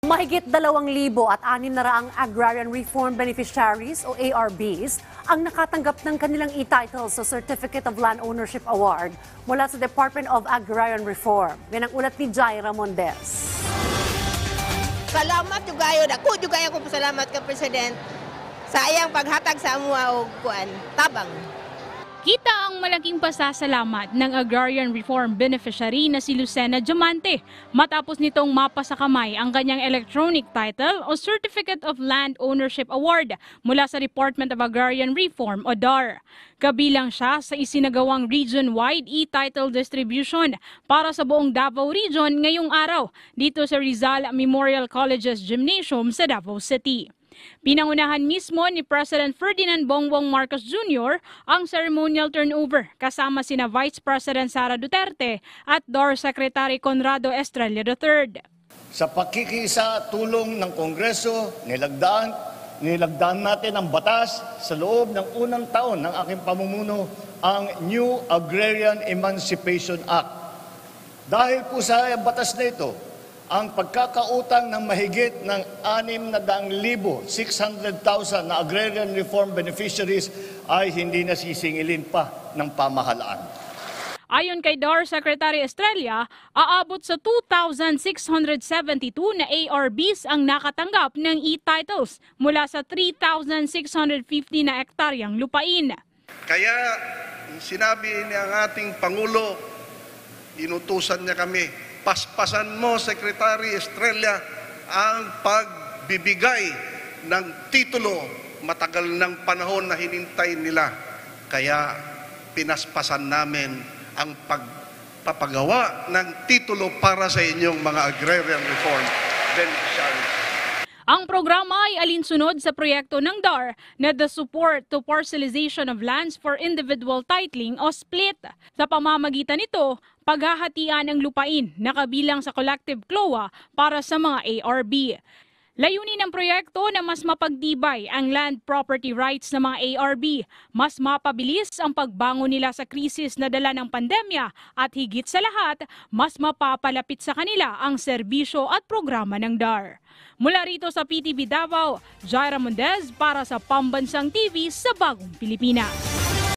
Mahigit 2,600 Agrarian Reform Beneficiaries o ARBs ang nakatanggap ng kanilang e-title sa Certificate of Land Ownership Award mula sa Department of Agrarian Reform. Yan ang ulat ni Jaira Mondes. Salamat jugayo, dako jugayo ko pasalamat ka President sa iyang paghatag sa amuha og kuan tabang. Kita ang malaking pasasalamat ng Agrarian Reform Beneficiary na si Lucena Diamante matapos nitong mapa sa kamay ang kanyang electronic title o Certificate of Land Ownership Award mula sa Department of Agrarian Reform o DAR. Kabilang siya sa isinagawang region-wide e-title distribution para sa buong Davao Region ngayong araw dito sa Rizal Memorial College's Gymnasium sa Davao City. Pinangunahan mismo ni President Ferdinand Bongbong Marcos Jr. ang ceremonial turnover kasama sina Vice President Sara Duterte at DAR Secretary Conrado Estrella III. Sa pakikisa tulong ng Kongreso, nilagdaan natin ang batas sa loob ng unang taon ng aking pamumuno ang New Agrarian Emancipation Act. Dahil po sa batas na ito, ang pagkakautang ng mahigit ng 600,000 na agrarian reform beneficiaries ay hindi nasisingilin pa ng pamahalaan. Ayon kay DAR Secretary Estrella, aabot sa 2,672 na ARBs ang nakatanggap ng e-titles mula sa 3,650 na ektaryang lupain. Kaya sinabi ng ating Pangulo, inutusan niya kami, paspasan mo, Secretary Estrella, ang pagbibigay ng titulo. Matagal ng panahon na hinintay nila. Kaya pinaspasan namin ang pagpapagawa ng titulo para sa inyong mga agrarian reform beneficiaries. Ang programa ay alinsunod sa proyekto ng DAR na The Support to Parcelization of Lands for Individual Titling o SPLIT. Sa pamamagitan nito, paghahatian ang lupain na kabilang sa collective CLOA para sa mga ARB. Layunin ng proyekto na mas mapagtibay ang land property rights ng mga ARB, mas mapabilis ang pagbangon nila sa krisis na dala ng pandemya at higit sa lahat, mas mapapalapit sa kanila ang serbisyo at programa ng DAR. Mula rito sa PTV Davao, Jaira Mondes para sa Pambansang TV sa Bagong Pilipinas.